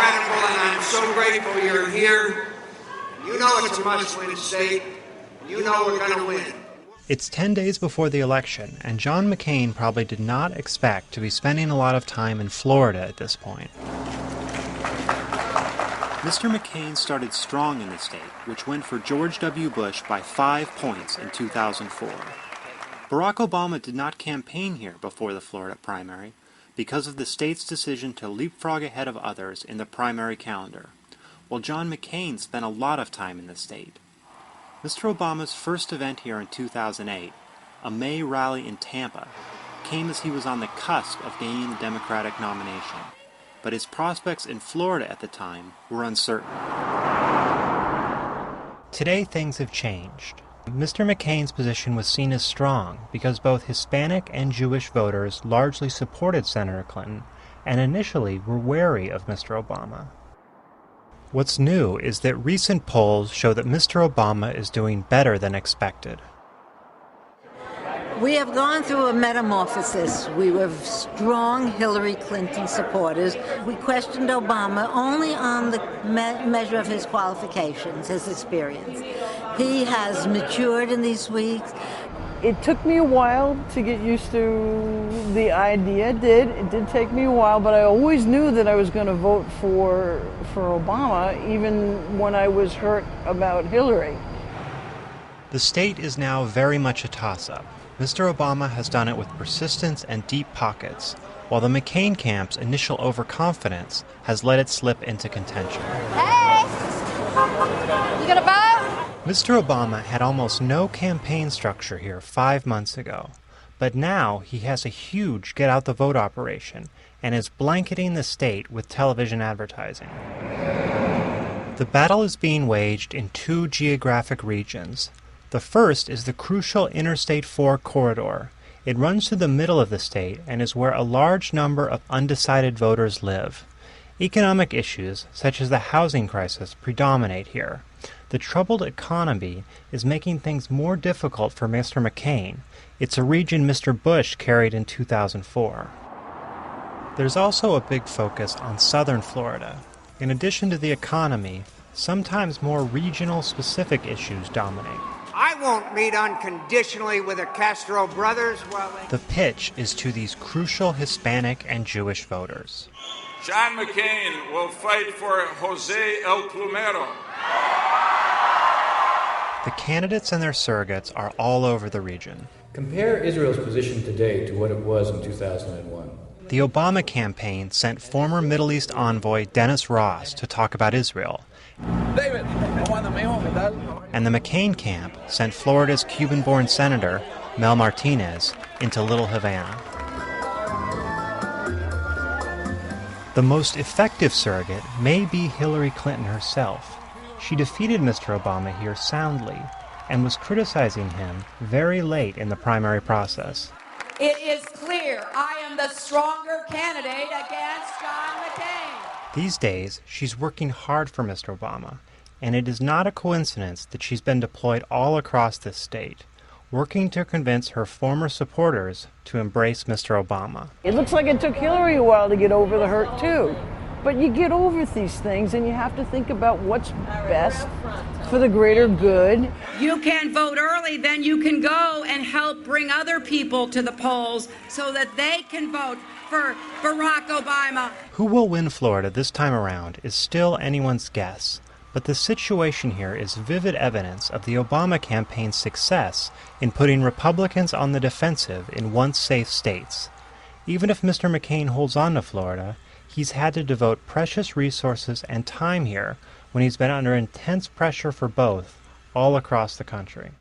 incredible, and I'm so grateful you're here. You know it's a must-win state. You know we're going to win. It's 10 days before the election, and John McCain probably did not expect to be spending a lot of time in Florida at this point. Mr. McCain started strong in the state, which went for George W. Bush by 5 points in 2004. Barack Obama did not campaign here before the Florida primary because of the state's decision to leapfrog ahead of others in the primary calendar, while John McCain spent a lot of time in the state. Mr. Obama's first event here in 2008, a May rally in Tampa, came as he was on the cusp of gaining the Democratic nomination, but his prospects in Florida at the time were uncertain. Today things have changed. Mr. McCain's position was seen as strong because both Hispanic and Jewish voters largely supported Senator Clinton and initially were wary of Mr. Obama. What's new is that recent polls show that Mr. Obama is doing better than expected. We have gone through a metamorphosis. We were strong Hillary Clinton supporters. We questioned Obama only on the measure of his qualifications, his experience. He has matured in these weeks. It took me a while to get used to the idea. It did take me a while, but I always knew that I was going to vote for Obama, even when I was hurt about Hillary. The state is now very much a toss-up. Mr. Obama has done it with persistence and deep pockets, while the McCain camp's initial overconfidence has let it slip into contention. Hey! You gonna vote? Mr. Obama had almost no campaign structure here 5 months ago, but now he has a huge get-out-the-vote operation and is blanketing the state with television advertising. The battle is being waged in 2 geographic regions. The first is the crucial Interstate 4 corridor. It runs through the middle of the state and is where a large number of undecided voters live. Economic issues, such as the housing crisis, predominate here. The troubled economy is making things more difficult for Mr. McCain. It's a region Mr. Bush carried in 2004. There's also a big focus on southern Florida. In addition to the economy, sometimes more regional specific issues dominate. I won't meet unconditionally with the Castro brothers while they... The pitch is to these crucial Hispanic and Jewish voters. John McCain will fight for Jose El Plumero. The candidates and their surrogates are all over the region. Compare Israel's position today to what it was in 2001. The Obama campaign sent former Middle East envoy Dennis Ross to talk about Israel. David, And the McCain camp sent Florida's Cuban-born senator, Mel Martinez, into Little Havana. The most effective surrogate may be Hillary Clinton herself. She defeated Mr. Obama here soundly and was criticizing him very late in the primary process. It is clear I am the stronger candidate against John McCain. These days, she's working hard for Mr. Obama, and it is not a coincidence that she's been deployed all across this state, working to convince her former supporters to embrace Mr. Obama. It looks like it took Hillary a while to get over the hurt, too. But you get over these things, and you have to think about what's best for the greater good. You can vote early, then you can go and help bring other people to the polls so that they can vote for Barack Obama. Who will win Florida this time around is still anyone's guess, but the situation here is vivid evidence of the Obama campaign's success in putting Republicans on the defensive in once safe states. Even if Mr. McCain holds on to Florida, he's had to devote precious resources and time here when he's been under intense pressure for both all across the country.